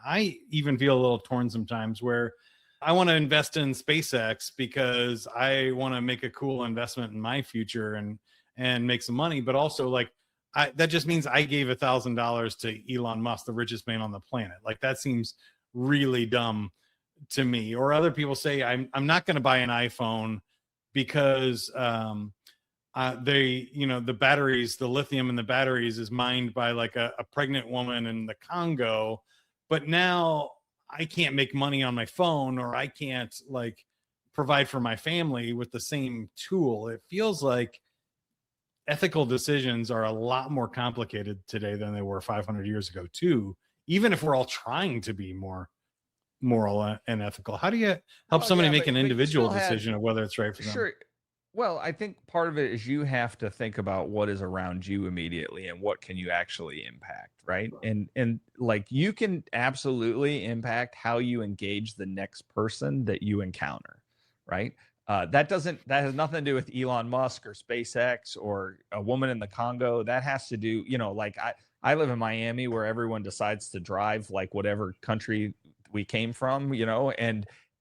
I even feel a little torn sometimes where I want to invest in SpaceX because I want to make a cool investment in my future and make some money, but also like that just means I gave $1,000 to Elon Musk, the richest man on the planet. Like that seems really dumb to me. Or other people say I'm not going to buy an iPhone because the batteries, the lithium in the batteries is mined by like a pregnant woman in the Congo, but now I can't make money on my phone, or I can't like provide for my family with the same tool. It feels like ethical decisions are a lot more complicated today than they were 500 years ago too, even if we're all trying to be more moral and ethical. How do you help Well, somebody yeah, make an but you individual still had decision of whether it's right for them? sure. Well, I think part of it is you have to think about what is around you immediately and what can you actually impact, right? And like you can absolutely impact how you engage the next person that you encounter, right? That has nothing to do with Elon Musk or SpaceX or a woman in the Congo. That has to do, like I live in Miami where everyone decides to drive like whatever country we came from,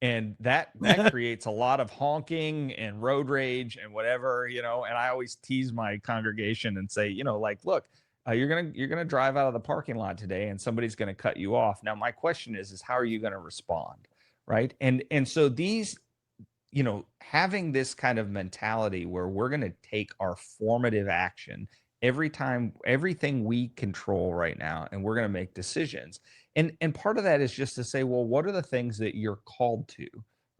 and that creates a lot of honking and road rage and whatever, and I always tease my congregation and say, like, look, you're gonna drive out of the parking lot today and somebody's gonna cut you off. Now my question is how are you gonna respond, right? And so these, having this kind of mentality where we're going to take our formative action every time, everything we control right now, and we're going to make decisions. And part of that is just to say, well, what are the things that you're called to?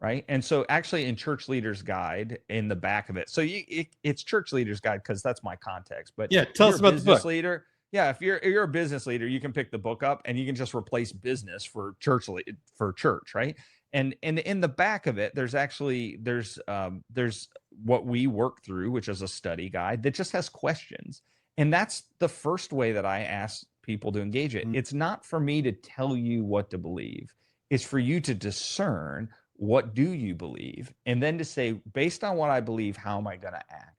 Right. And so actually in Church Leaders Guide in the back of it, so it's Church Leaders Guide because that's my context. But Yeah, if tell you're us a about the business book. leader, yeah, if you're a business leader, you can pick the book up and you can just replace business for for church, right? And in the back of it there's what we work through, which is a study guide that just has questions, and that's the first way that I ask people to engage it. Mm. It's not for me to tell you what to believe, it's for you to discern what do you believe, and then to say, based on what I believe, how am I going to act?